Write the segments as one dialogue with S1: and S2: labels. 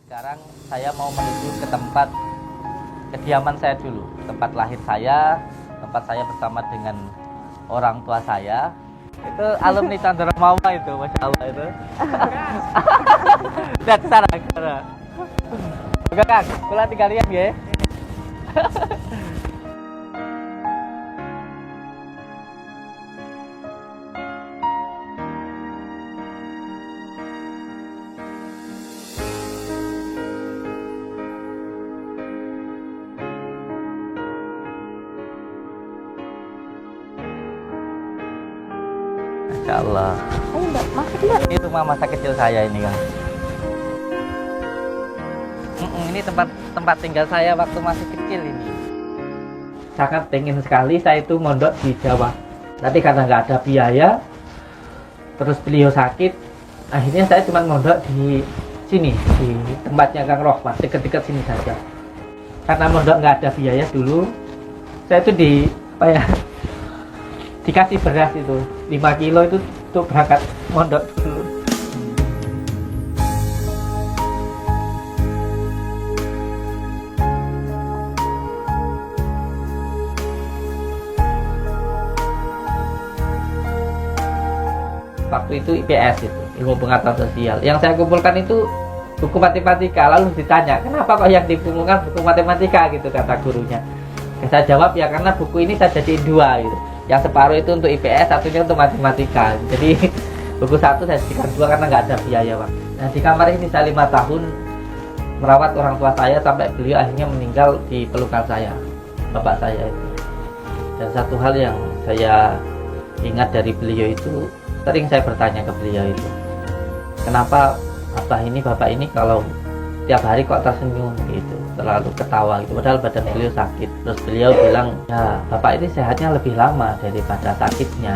S1: Sekarang saya mau menuju ke tempat kediaman saya dulu, tempat lahir saya, tempat saya bersama dengan orang tua saya. Itu alumni Chandra Mawa itu, masya Allah itu. Lihat sana. Oke Kang, kula tinggal lihat ya. Masya Allah.
S2: Ayo mbak, masuk mbak.
S1: Ini rumah masa kecil saya ini Kang. Ini tempat tinggal saya waktu masih kecil ini. Sangat pengen sekali saya itu mondok di Jawa. Tapi karena nggak ada biaya, terus beliau sakit, akhirnya saya cuma mondok di sini, di tempatnya Kang Rohmat, dekat-dekat sini saja. Karena mondok nggak ada biaya dulu, saya itu dikasih beras itu 5 kilo itu untuk berangkat mondok dulu. Waktu itu IPS itu, ilmu pengetahuan sosial. Yang saya kumpulkan itu buku matematika. Lalu ditanya, kenapa kok yang dikumpulkan buku matematika gitu, kata gurunya. Saya jawab, ya karena buku ini saya jadiin 2 gitu. Yang separuh itu untuk IPS, satunya untuk matematika. Jadi buku 1 saya jadikan 2 karena nggak ada biaya Pak. Nah di kamar ini saya 5 tahun merawat orang tua saya sampai beliau akhirnya meninggal di pelukan saya, bapak saya itu. Dan satu hal yang saya ingat dari beliau itu, sering saya bertanya ke beliau itu, kenapa bapak ini kalau tiap hari kok tersenyum gitu, selalu ketawa gitu, padahal badan beliau sakit. Terus beliau bilang, ya bapak ini sehatnya lebih lama daripada sakitnya,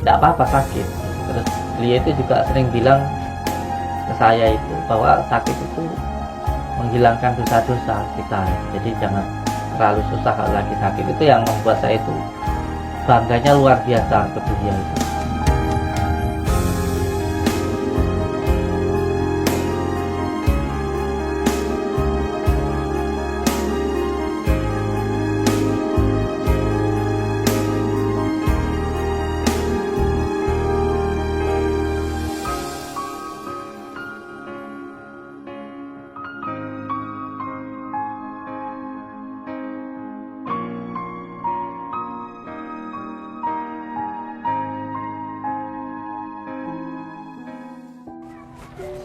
S1: tidak apa-apa sakit. Terus beliau itu juga sering bilang ke saya itu bahwa sakit itu menghilangkan dosa-dosa kita, jadi jangan terlalu susah kalau lagi sakit. Itu yang membuat saya itu bangganya luar biasa ke beliau itu.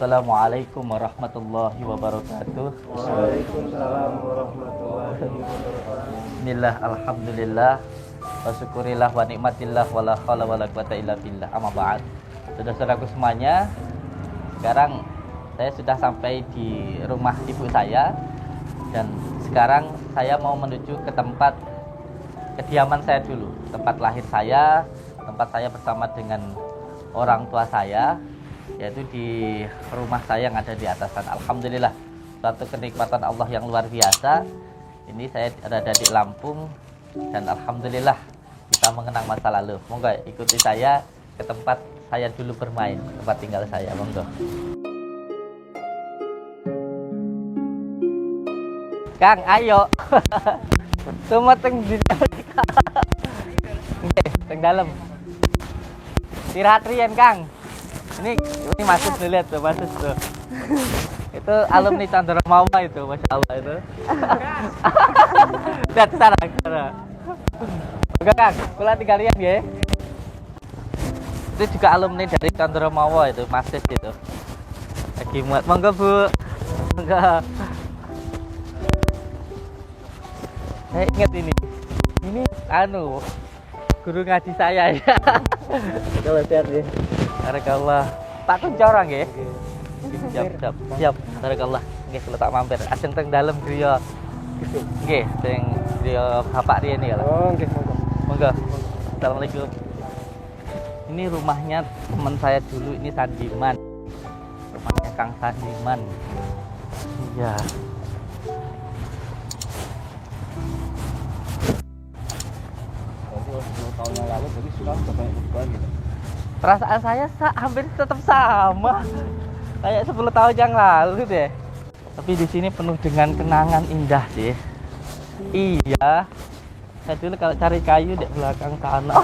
S1: Assalamualaikum warahmatullahi wabarakatuh.
S3: Waalaikumsalam warahmatullahi wabarakatuh.
S1: Bismillah, alhamdulillah, wa syukurillah wa nikmatillah wa la haula wa la quwata illa billah. Amma ba'd. Saudara-saudaraku semuanya, sekarang saya sudah sampai di rumah ibu saya, dan sekarang saya mau menuju ke tempat kediaman saya dulu, tempat lahir saya, tempat saya bersama dengan orang tua saya, yaitu di rumah saya yang ada di atas sana. Alhamdulillah, suatu kenikmatan Allah yang luar biasa. Ini saya ada di Lampung, dan alhamdulillah bisa mengenang masa lalu. Monggo ikuti saya ke tempat saya dulu bermain, tempat tinggal saya. Monggo. Kang, ayo. Semua teng di teng dalam. Istirahat rian, Kang. Ini masuk tuh, lihat tuh, masuk tuh. Itu alumni Chandra Mawa itu, masya Allah itu. Lihat sana. Oke Kang, kula tinggal lihat ya. Itu juga alumni dari Chandra Mawa itu, masih gitu. Lagi muat, monggo Bu. Monggo. Saya ingat ini guru ngaji saya ya. Kalau lihat ya. Barakallah. Pak Kuncorong ya. Siap. Barakallah. Nggih, kalau tak mampir. Ajeng teng dalem griya. Nggih, teng griya Bapak riyen ya.
S3: Oh, nggih,
S1: Monggo. Assalamualaikum. Ini rumahnya teman saya dulu, ini Sandiman. Rumahnya Kang Sandiman. Iya.
S3: Tahun yang lalu jadi sudah banyak perubahan gitu.
S1: Perasaan saya hampir tetap sama kayak 10 tahun yang lalu deh. Tapi di sini penuh dengan kenangan indah sih. Iya. Saya dulu kalau cari kayu di belakang sana.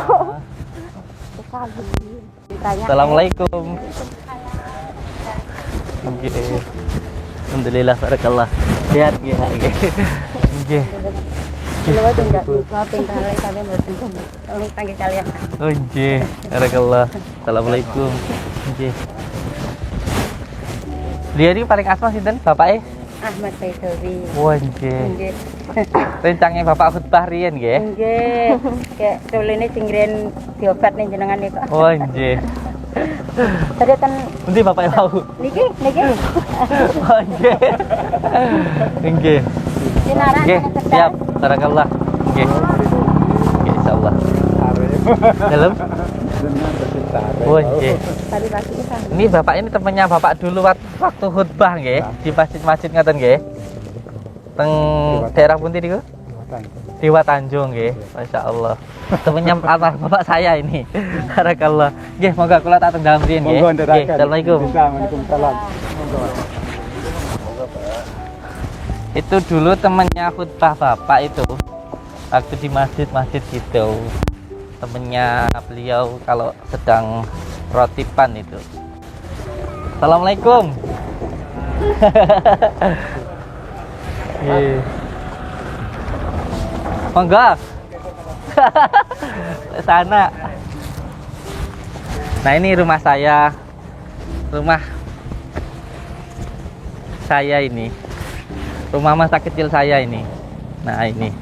S1: Assalamualaikum. Nggih. Alhamdulillah barakallah. Sehat nggih, nggih. Nggih. Oh nggih, barakallah. Assalamualaikum. Nggih. Dia ini paling asma sinten bapake?
S2: Ahmad Baidowi.
S1: Wah nggih.
S2: Nggih.
S1: Rencangnya Bapak khutbah riyen nggih.
S2: Nggih. Kayak dolene sing ngren diobat ning jenengan niku.
S1: Oh nggih.
S2: Tadi ten
S1: Endi Bapak mau?
S2: niki.
S1: Oh nggih. Nggih.
S2: Sinaran
S1: Nggih, siap. Barakallah. Nggih. Nggih insyaallah. Dalam? Oh nggih.
S2: Tadi pagi itu.
S1: Ini Bapak ini temannya Bapak dulu waktu khutbah nggih di masjid-masjid ngaten nggih. Teng daerah pundi niku? Dewa Tanjung nggih. Masyaallah. Temannya Bapak saya ini. Barakallah. Nggih, monggo kula tak teng dalem riyen nggih. Nggih, Assalamualaikum.
S3: Waalaikumsalam.
S1: Itu dulu temannya khutbah Bapak itu. Waktu di masjid-masjid gitu. Temennya beliau kalau sedang rotipan itu. Assalamualaikum. Monggo. Sana. Nah ini rumah saya. Rumah saya ini. Rumah masa kecil saya ini. Nah ini.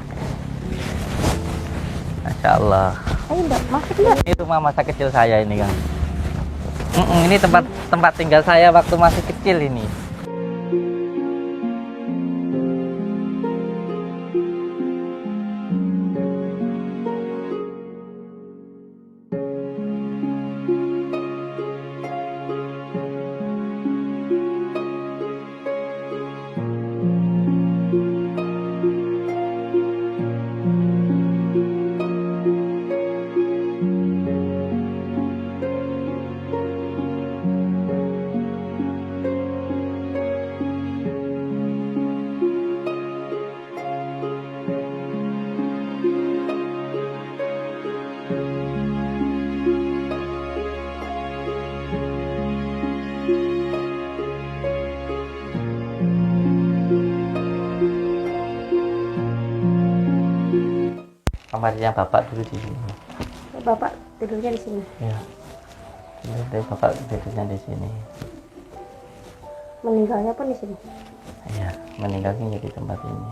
S1: Masya Allah.
S2: Ayo Mbak, masuk Mbak.
S1: Ini rumah masa kecil saya ini Kang. Ini tempat tinggal saya waktu masih kecil ini. Kamarnya Bapak dulu di sini.
S2: Bapak tidurnya di sini.
S1: Ya. Ini Bapak tidurnya di sini.
S2: Meninggalnya pun di sini.
S1: Ya, meninggalnya di tempat ini.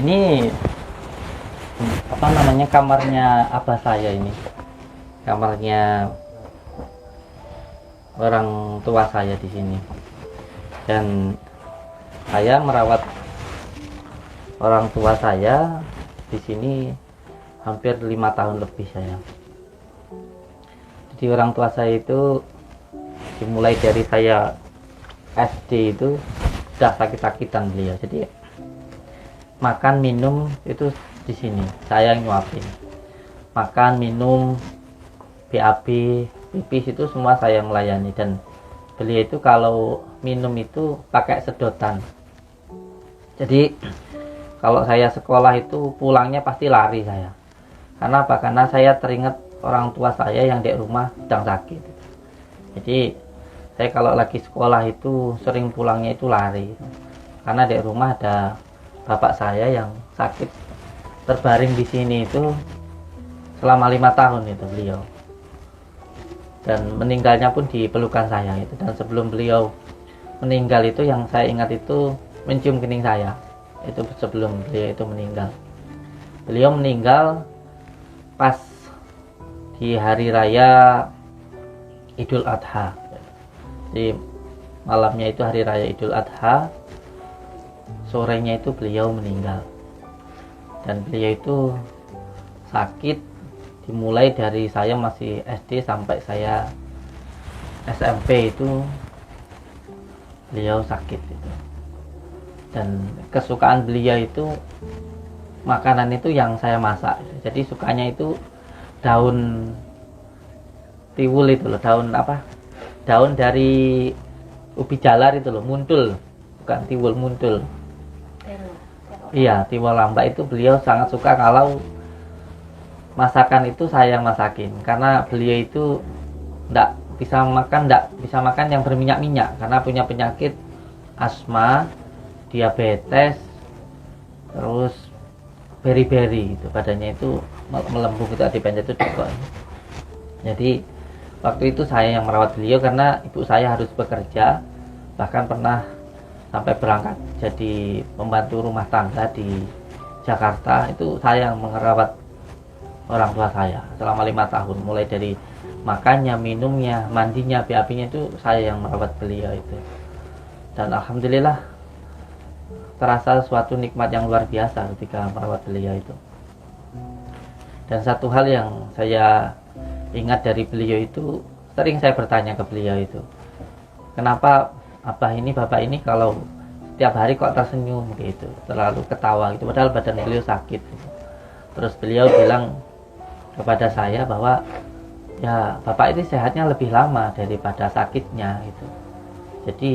S1: Ini apa namanya kamarnya abah saya ini. Kamarnya orang tua saya di sini. Dan saya merawat orang tua saya di sini hampir 5 tahun lebih saya. Jadi orang tua saya itu dimulai dari saya SD itu sudah sakit-sakitan beliau. Jadi makan minum itu di sini saya yang nyuapin. Makan minum BAB, pipis itu semua saya yang melayani. Dan beliau itu kalau minum itu pakai sedotan. Jadi kalau saya sekolah itu pulangnya pasti lari saya. Karena apa? Karena saya teringat orang tua saya yang di rumah sedang sakit. Jadi saya kalau lagi sekolah itu sering pulangnya itu lari. Karena di rumah ada bapak saya yang sakit terbaring di sini itu selama 5 tahun itu beliau. Dan meninggalnya pun di pelukan saya itu. Dan sebelum beliau meninggal itu yang saya ingat itu mencium kening saya. Itu sebelum beliau itu meninggal. Beliau meninggal pas di hari raya Idul Adha. Di malamnya itu hari raya Idul Adha, sorenya itu beliau meninggal. Dan beliau itu sakit dimulai dari saya masih SD sampai saya SMP itu beliau sakit itu. Dan kesukaan beliau itu makanan itu yang saya masak. Jadi sukanya itu daun tiwul itu loh, daun apa? Daun dari ubi jalar itu loh, muntul. Bukan tiwul, muntul. Iya, tiwul lamba itu beliau sangat suka kalau masakan itu saya yang masakin, karena beliau itu enggak bisa makan yang berminyak-minyak karena punya penyakit asma, diabetes, terus beri-beri itu badannya itu melembung itu akibatnya itu juga. Jadi waktu itu saya yang merawat beliau karena ibu saya harus bekerja, bahkan pernah sampai berangkat jadi pembantu rumah tangga di Jakarta. Itu saya yang merawat orang tua saya selama 5 tahun, mulai dari makannya, minumnya, mandinya, BAB-nya itu saya yang merawat beliau itu. Dan alhamdulillah terasa suatu nikmat yang luar biasa ketika merawat beliau itu. Dan satu hal yang saya ingat dari beliau itu, sering saya bertanya ke beliau itu, kenapa bapak ini kalau setiap hari kok tersenyum gitu, terlalu ketawa gitu, padahal badan beliau sakit gitu. Terus beliau bilang kepada saya bahwa ya bapak ini sehatnya lebih lama daripada sakitnya gitu. Jadi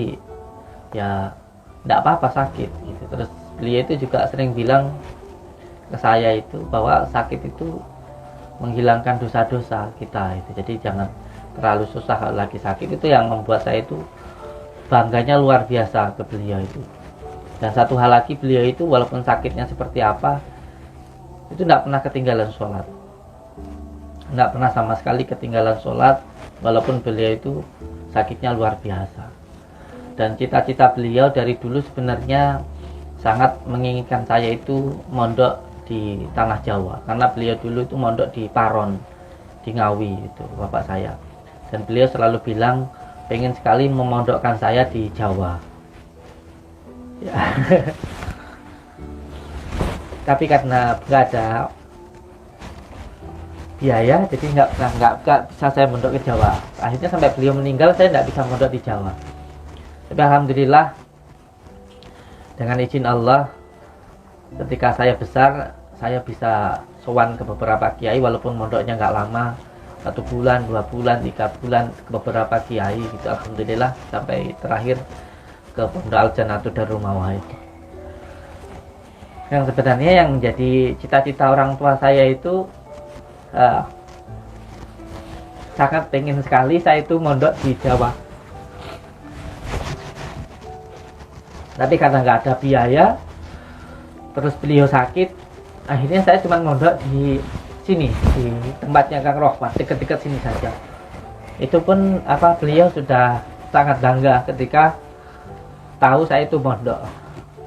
S1: ya tidak apa-apa sakit gitu. Terus beliau itu juga sering bilang ke saya itu bahwa sakit itu menghilangkan dosa-dosa kita itu. Jadi jangan terlalu susah kalau lagi sakit. Itu yang membuat saya itu bangganya luar biasa ke beliau itu. Dan satu hal lagi, beliau itu walaupun sakitnya seperti apa, itu tidak pernah ketinggalan sholat, tidak pernah sama sekali ketinggalan sholat walaupun beliau itu sakitnya luar biasa. Dan cita-cita beliau dari dulu sebenarnya sangat menginginkan saya itu mondok di tanah Jawa, karena beliau dulu itu mondok di Paron, di Ngawi itu bapak saya. Dan beliau selalu bilang pengen sekali memondokkan saya di Jawa ya. Tapi karena nggak ada biaya, jadi nggak bisa saya mondok ke Jawa. Akhirnya sampai beliau meninggal saya nggak bisa mondok di Jawa. Tapi alhamdulillah dengan izin Allah, ketika saya besar saya bisa sowan ke beberapa kiai, walaupun mondoknya nggak lama, 1 bulan, 2 bulan, 3 bulan, ke beberapa kiai gitu. Alhamdulillah sampai terakhir ke Pondok Al-Jannatu Darul Mawah itu. Yang sebenarnya yang menjadi cita-cita orang tua saya itu sangat pengen sekali saya itu mondok di Jawa. Tapi karena nggak ada biaya, terus beliau sakit, akhirnya saya cuma mondok di sini, di tempatnya Kang Rohmat, dekat-dekat sini saja. Itu pun beliau sudah sangat bangga ketika tahu saya itu mondok.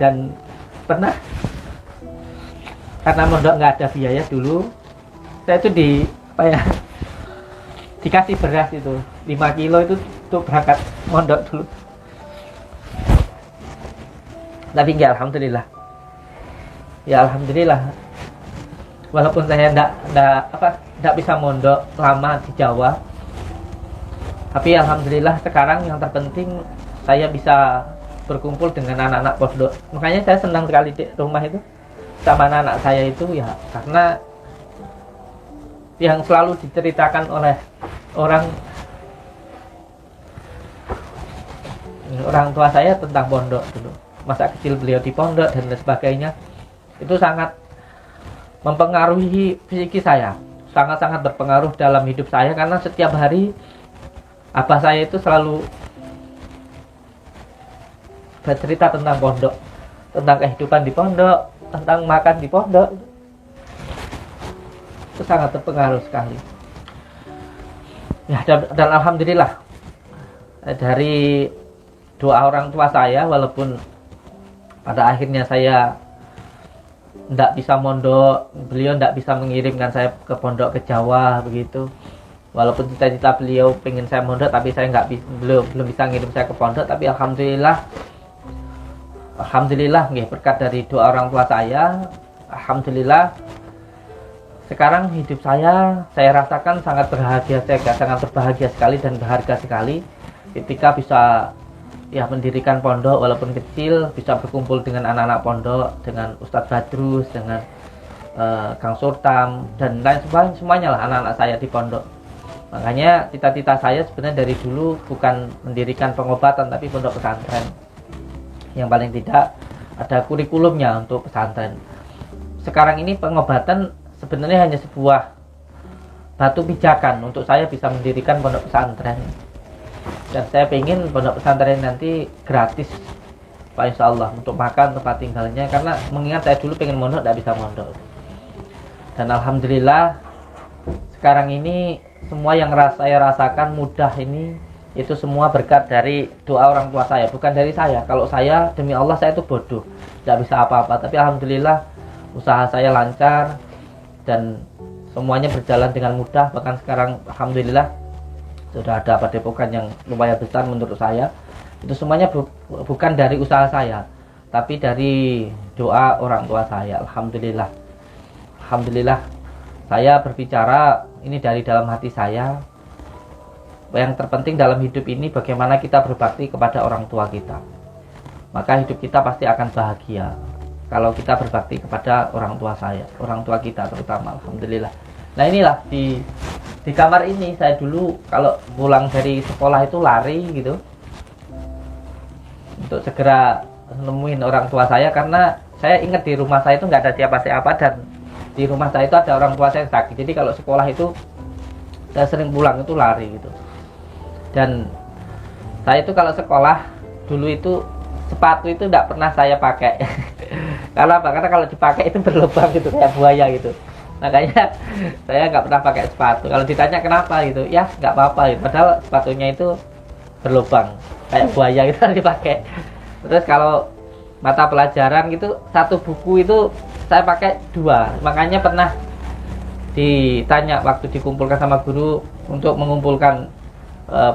S1: Dan pernah, karena mondok nggak ada biaya dulu, saya itu dikasih beras itu 5 kilo itu untuk berangkat mondok dulu. Tapi ya alhamdulillah, walaupun saya tidak bisa mondok lama di Jawa, tapi alhamdulillah sekarang yang terpenting saya bisa berkumpul dengan anak-anak pondok. Makanya saya senang sekali di rumah itu sama anak-anak saya itu ya, karena yang selalu diceritakan oleh orang tua saya tentang pondok dulu, masa kecil beliau di pondok dan lain sebagainya, itu sangat mempengaruhi psikis saya, sangat-sangat berpengaruh dalam hidup saya. Karena setiap hari abah saya itu selalu bercerita tentang pondok, tentang kehidupan di pondok, tentang makan di pondok. Itu sangat terpengaruh sekali ya. Dan alhamdulillah dari doa orang tua saya, walaupun pada akhirnya saya tidak bisa mondok, beliau tidak bisa mengirimkan saya ke pondok ke Jawa begitu. Walaupun cita-cita beliau pengen saya mondok, tapi saya belum bisa ngirim saya ke pondok. Tapi alhamdulillah berkat dari doa orang tua saya, alhamdulillah sekarang hidup saya rasakan sangat berbahagia. Saya sangat berbahagia sekali dan berharga sekali ketika bisa mendirikan pondok walaupun kecil, bisa berkumpul dengan anak-anak pondok, dengan Ustadz Badrus, dengan Kang Surtam dan lain sebagainya, semuanya lah anak-anak saya di pondok. Makanya cita-cita saya sebenarnya dari dulu bukan mendirikan pengobatan tapi pondok pesantren. Yang paling tidak ada kurikulumnya untuk pesantren. Sekarang ini pengobatan sebenarnya hanya sebuah batu pijakan untuk saya bisa mendirikan pondok pesantren. Dan saya ingin pondok pesantren nanti gratis, Pak, insya Allah, untuk makan, tempat tinggalnya. Karena mengingat saya dulu pengen mondok, tidak bisa mondok. Dan alhamdulillah sekarang ini semua yang saya rasakan mudah ini, itu semua berkat dari doa orang tua saya, bukan dari saya. Kalau saya, demi Allah, saya itu bodoh, tidak bisa apa-apa. Tapi alhamdulillah usaha saya lancar dan semuanya berjalan dengan mudah. Bahkan sekarang alhamdulillah sudah ada padepokan yang lumayan besar menurut saya. Itu semuanya bukan dari usaha saya, tapi dari doa orang tua saya. Alhamdulillah. Alhamdulillah saya berbicara ini dari dalam hati saya. Yang terpenting dalam hidup ini bagaimana kita berbakti kepada orang tua kita. Maka hidup kita pasti akan bahagia kalau kita berbakti kepada orang tua saya, orang tua kita terutama. Alhamdulillah. Nah inilah di kamar ini saya dulu kalau pulang dari sekolah itu lari gitu untuk segera nemuin orang tua saya, karena saya ingat di rumah saya itu nggak ada siapa-siapa dan di rumah saya itu ada orang tua saya yang sakit. Jadi kalau sekolah itu saya sering pulang itu lari gitu. Dan saya itu kalau sekolah dulu itu sepatu itu tidak pernah saya pakai. Karena apa? Karena kalau dipakai itu berlubang gitu kayak buaya gitu. Makanya saya nggak pernah pakai sepatu. Kalau ditanya kenapa gitu, ya nggak apa-apa gitu. Padahal sepatunya itu berlubang kayak buaya gitu dipakai. Terus kalau mata pelajaran gitu, satu buku itu saya pakai 2. Makanya pernah ditanya waktu dikumpulkan sama guru untuk mengumpulkan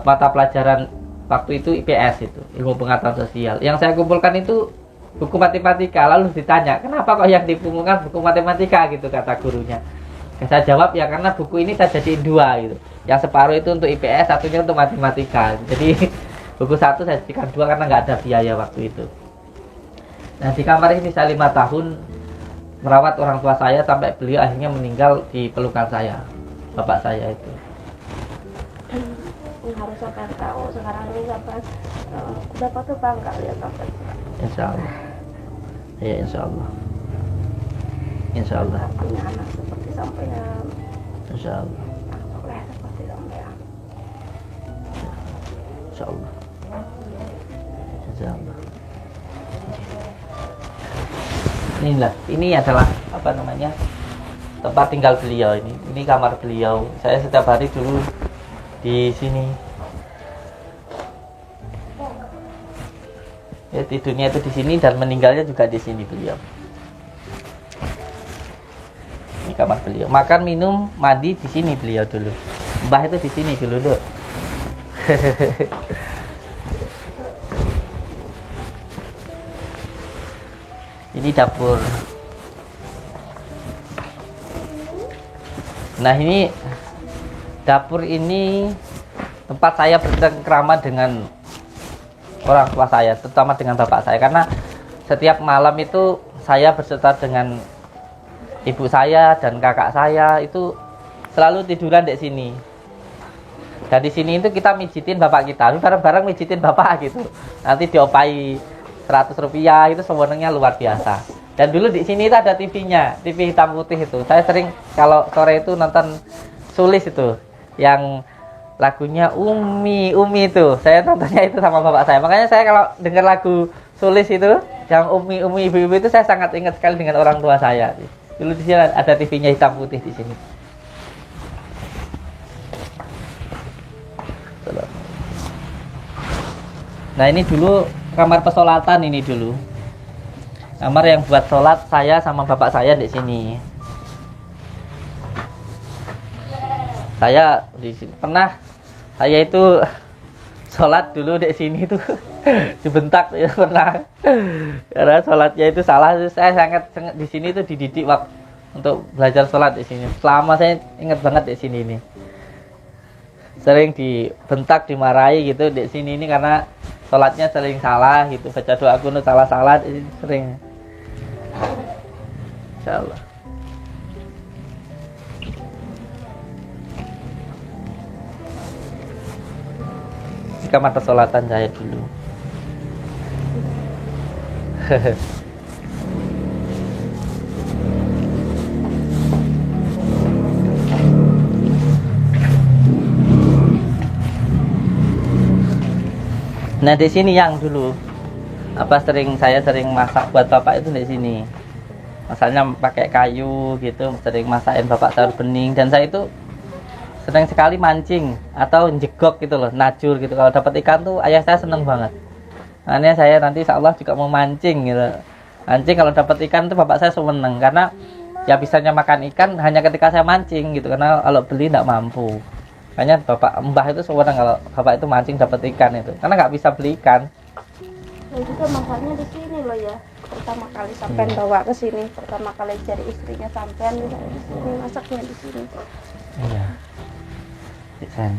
S1: mata pelajaran waktu itu IPS, itu ilmu pengetahuan sosial. Yang saya kumpulkan itu buku matematika. Lalu ditanya, kenapa kok yang dikumpulkan buku matematika gitu, kata gurunya. Saya jawab, ya karena buku ini saya jadiin 2 gitu. Yang separuh itu untuk IPS, satunya untuk matematika. Jadi buku 1 saya jadikan 2 karena nggak ada biaya waktu itu. Nah di kamar ini saya 5 tahun merawat orang tua saya sampai beliau akhirnya meninggal di pelukan saya, bapak saya itu.
S2: Harus sampai tahu sekarang ini sampai Bapak tuh bangga lihat sampai.
S1: Insya Allah. Ya insya Allah. Insya Allah.
S2: Punya anak seperti sampean.
S1: Insya Allah.
S2: Soleh seperti sampean.
S1: Insya Allah. Insya Allah. Inilah, ini adalah apa namanya, tempat tinggal beliau ini. Ini kamar beliau. Saya setiap hari dulu di sini. Ya, tidurnya itu di sini dan meninggalnya juga di sini beliau. Ini kamar beliau. Makan, minum, mandi di sini beliau dulu. Mbah itu di sini dulu, Dok. Ini dapur. Nah, ini dapur ini tempat saya bercengkrama dengan orang tua saya, terutama dengan bapak saya, karena setiap malam itu saya berserta dengan ibu saya dan kakak saya itu selalu tiduran di sini. Dan di sini itu kita mijitin bapak kita, bareng-bareng mijitin bapak gitu. Nanti diopai 100 rupiah, itu sebenarnya luar biasa. Dan dulu di sini itu ada TV-nya, TV hitam putih itu. Saya sering kalau sore itu nonton Sulis itu, yang lagunya Umi itu. Saya nontonnya itu sama bapak saya. Makanya saya kalau dengar lagu Sulis itu, yang Umi ibu-ibu itu, saya sangat ingat sekali dengan orang tua saya. Dulu di sini ada TV-nya hitam putih di sini. Nah, ini dulu kamar pesolatan ini dulu. Kamar yang buat sholat saya sama bapak saya di sini. Saya di sini pernah saya itu sholat dulu di sini tuh dibentak ya pernah. Karena sholatnya itu salah. Saya sangat di sini tuh dididik waktu untuk belajar sholat di sini. Selama saya ingat banget di sini ini. Sering dibentak, dimarahi gitu di sini ini karena sholatnya sering salah gitu, baca doa kunut salah-salah sering. Insyaallah. kamar persolatan saya dulu. Nah di sini yang dulu saya sering masak buat bapak itu di sini. Masaknya pakai kayu gitu, sering masakin bapak sayur bening, dan saya itu sering sekali mancing atau jegok gitu loh, najur gitu. Kalau dapat ikan tuh ayah saya seneng banget. Makanya saya nanti insya Allah juga mau mancing gitu. Mancing kalau dapat ikan tuh bapak saya seneng, karena ya bisanya makan ikan hanya ketika saya mancing gitu, karena kalau beli tidak mampu. Makanya bapak mbah itu seneng kalau bapak itu mancing dapat ikan itu, karena nggak bisa beli ikan.
S2: Dan juga masaknya di sini loh ya. Pertama kali sampean bawa ke sini, pertama kali cari istrinya sampean di sini, masaknya di sini.
S1: Iya. Desain.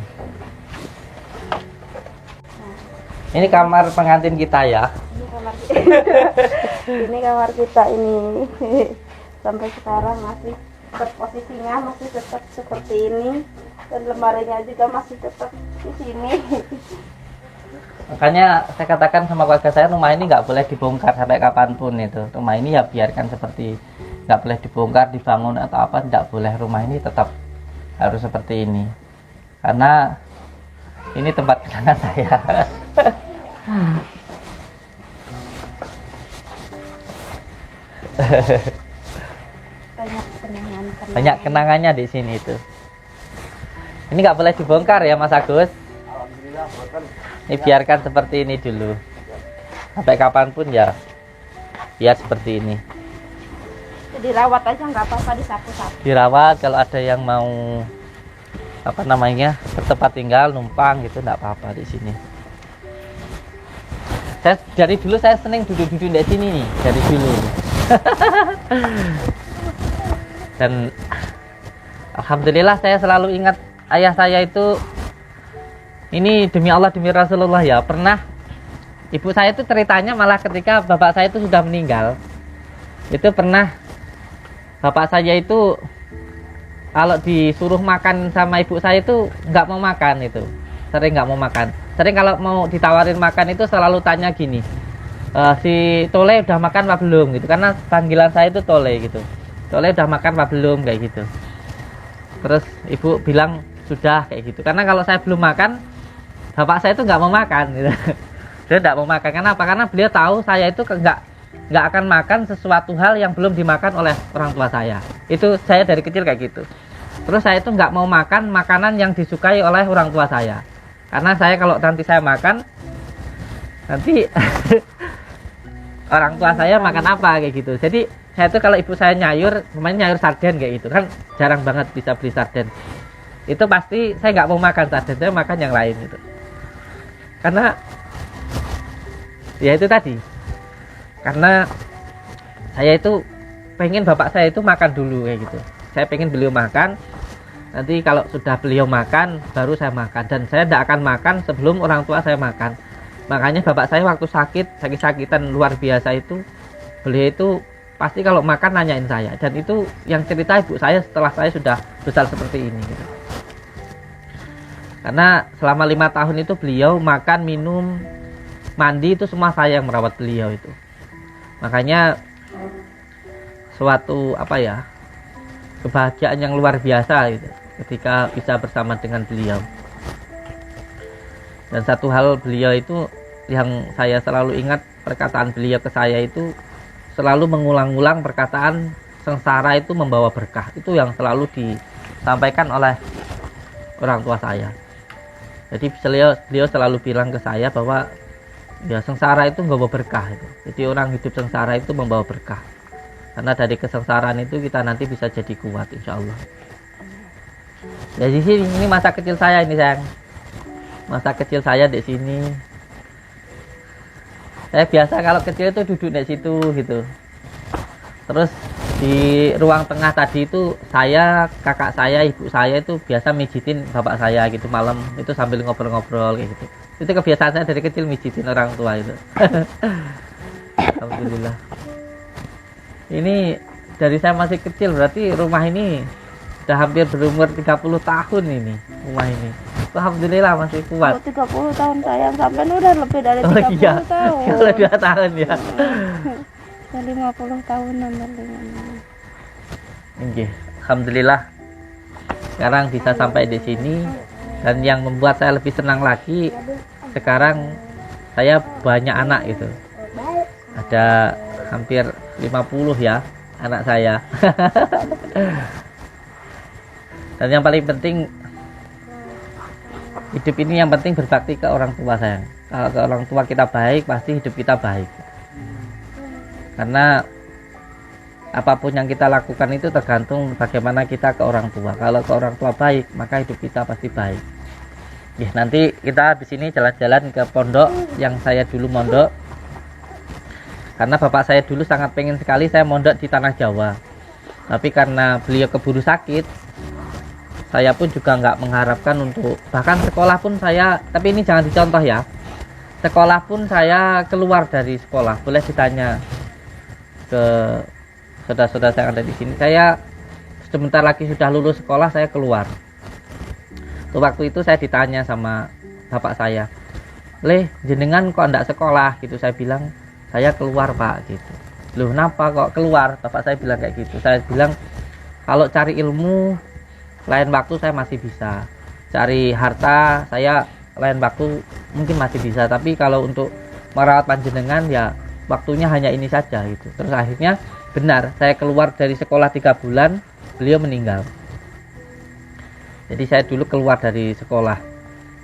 S1: Ini kamar pengantin kita ya.
S2: Ini kamar kita. Ini kamar kita ini. Sampai sekarang masih posisinya masih tetap seperti ini, dan lemarinya juga masih tetap di sini.
S1: Makanya saya katakan sama keluarga saya, rumah ini nggak boleh dibongkar sampai kapanpun itu. Rumah ini ya biarkan seperti, nggak boleh dibongkar, dibangun atau apa, tidak boleh. Rumah ini tetap harus seperti ini, karena ini tempat kenangan saya. Banyak kenangannya di sini itu. Ini nggak boleh dibongkar ya Mas Agus.
S3: Alhamdulillah, boten.
S1: Ini biarkan seperti ini dulu, sampai kapanpun ya biar seperti ini.
S2: Dirawat aja nggak apa-apa, disapu-sapu.
S1: Dirawat, kalau ada yang mau apa namanya bertempat tinggal numpang gitu nggak apa-apa di sini. Saya dari dulu saya seneng duduk-duduk di sini nih, dari dulu. Dan alhamdulillah saya selalu ingat ayah saya itu, ini demi Allah demi Rasulullah ya, pernah ibu saya itu ceritanya malah ketika bapak saya itu sudah meninggal. Itu pernah bapak saya itu kalau disuruh makan sama ibu saya itu nggak mau makan, itu sering nggak mau makan. Sering kalau mau ditawarin makan itu selalu tanya gini, si Tole udah makan apa belum gitu, karena panggilan saya itu Tole gitu. Tole udah makan apa belum kayak gitu. Terus ibu bilang sudah kayak gitu, karena kalau saya belum makan bapak saya itu nggak mau makan gitu. Dia nggak mau makan, kenapa? Karena beliau tahu saya itu nggak akan makan sesuatu hal yang belum dimakan oleh orang tua saya. Itu saya dari kecil kayak gitu. Terus saya itu nggak mau makan makanan yang disukai oleh orang tua saya, karena saya kalau nanti saya makan, nanti orang tua saya makan apa kayak gitu. Jadi saya itu kalau ibu saya nyayur, namanya nyayur sarden kayak gitu kan, jarang banget bisa beli sarden. Itu pasti saya nggak mau makan sarden, saya makan yang lain gitu. Karena ya itu tadi, karena saya itu pengen bapak saya itu makan dulu kayak gitu. Saya pengen beliau makan, nanti kalau sudah beliau makan baru saya makan, dan saya tidak akan makan sebelum orang tua saya makan. Makanya bapak saya waktu sakit-sakitan luar biasa itu, beliau itu pasti kalau makan nanyain saya, dan itu yang cerita ibu saya setelah saya sudah besar seperti ini gitu. Karena selama 5 tahun itu beliau makan, minum, mandi itu semua saya yang merawat beliau itu. Makanya suatu apa ya, kebahagiaan yang luar biasa gitu ketika bisa bersama dengan beliau. Dan satu hal beliau itu yang saya selalu ingat, perkataan beliau ke saya itu selalu mengulang-ulang perkataan sengsara itu membawa berkah. Itu yang selalu disampaikan oleh orang tua saya. Jadi beliau selalu bilang ke saya bahwa ya sengsara itu membawa berkah itu. Jadi orang hidup sengsara itu membawa berkah. Karena dari kesengsaraan itu kita nanti bisa jadi kuat insya Allah. Jadi ini masa kecil saya ini sayang. Masa kecil saya di sini. Saya biasa kalau kecil itu duduk di situ gitu. Terus di ruang tengah tadi itu saya, kakak saya, ibu saya itu biasa mijitin bapak saya gitu malam itu sambil ngobrol-ngobrol kayak gitu. Itu kebiasaan saya dari kecil mijitin orang tua itu. Alhamdulillah. Ini dari saya masih kecil, berarti rumah ini sudah hampir berumur 30 tahun ini, rumah ini. alhamdulillah masih kuat.
S2: 30 tahun sayang, sampai udah lebih dari 30
S1: Oh iya,
S2: tahun.
S1: kalau 2 tahun ya.
S2: Ya 50 tahunan palingan.
S1: Oke, alhamdulillah sekarang bisa sampai di sini, dan yang membuat saya lebih senang lagi sekarang saya banyak anak gitu. Ada hampir 50 ya anak saya. Dan yang paling penting hidup ini, yang penting berbakti ke orang tua sayang. Kalau ke orang tua kita baik, pasti hidup kita baik. Karena apapun yang kita lakukan itu tergantung bagaimana kita ke orang tua. Kalau ke orang tua baik, maka hidup kita pasti baik. Ya, nanti kita di sini jalan-jalan ke pondok yang saya dulu mondok. Karena bapak saya dulu sangat pengen sekali saya mondok di tanah Jawa. Tapi karena beliau keburu sakit, saya pun juga nggak mengharapkan untuk, bahkan sekolah pun saya, tapi ini jangan dicontoh ya. Sekolah pun saya keluar dari sekolah. Boleh ditanya ke saudara-saudara saya yang ada di sini, saya sebentar lagi sudah lulus sekolah, saya keluar. Waktu itu saya ditanya sama bapak saya, "Le, jenengan kok enggak sekolah?" gitu. Saya bilang, "Saya keluar pak," gitu. "Loh, kenapa kok keluar?" Bapak saya bilang kayak gitu. Saya bilang, "Kalau cari ilmu lain waktu saya masih bisa, cari harta saya lain waktu mungkin masih bisa, tapi kalau untuk merawat panjenengan ya waktunya hanya ini saja," gitu. Terus akhirnya benar, saya keluar dari sekolah 3 bulan, beliau meninggal. Jadi saya dulu keluar dari sekolah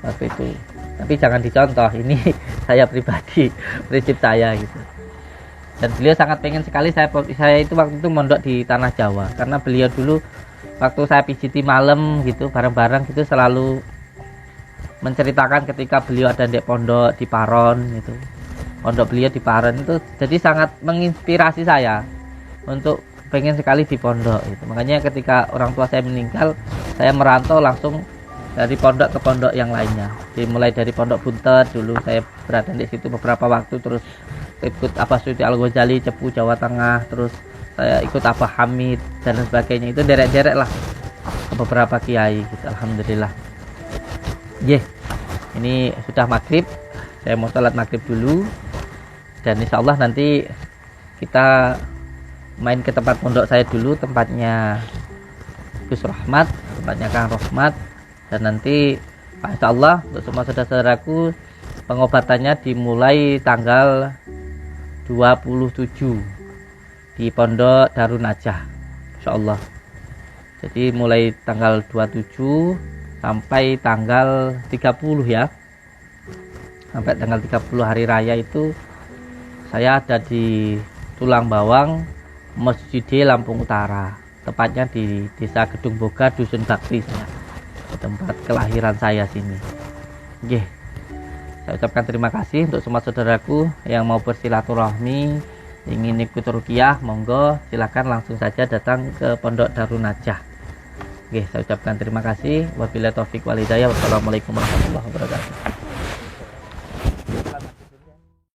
S1: waktu itu. Tapi jangan dicontoh, ini saya pribadi, prinsip saya gitu. Dan beliau sangat pengen sekali saya itu waktu itu mondok di tanah Jawa, karena beliau dulu waktu saya pijiti malam gitu bareng-bareng gitu selalu menceritakan ketika beliau ada di pondok di Paron gitu. Pondok beliau di Paron itu jadi sangat menginspirasi saya untuk pengen sekali di pondok itu. Makanya ketika orang tua saya meninggal, saya merantau langsung dari pondok ke pondok yang lainnya. Dimulai dari Pondok Buntet dulu saya berada di situ beberapa waktu, terus ikut Suti Al-Ghazali Cepu Jawa Tengah, terus saya ikut Hamid dan sebagainya. Itu derek-derek lah beberapa kiai gitu. Alhamdulillah. Ini sudah maghrib, saya mau sholat maghrib dulu, dan insya Allah nanti kita main ke tempat pondok saya dulu, tempatnya Gus Rahmat, tempatnya Kang Rahmat, dan nanti insya Allah untuk semua saudara-saudaraku pengobatannya dimulai tanggal 27 di Pondok Darun Najah, insya Allah. Jadi mulai tanggal 27 sampai tanggal 30 ya, sampai tanggal 30 hari raya itu saya ada di Tulang Bawang, Masjid Lampung Utara, tepatnya di Desa Gedung Boga, Dusun Bakti, tempat kelahiran saya sini. Saya ucapkan terima kasih untuk semua saudaraku yang mau bersilaturahmi, ingin ikut ruqyah, monggo silakan langsung saja datang ke Pondok Darun Najah. Saya ucapkan terima kasih. Wabillahi taufik wal hidayah. Wassalamualaikum warahmatullahi wabarakatuh.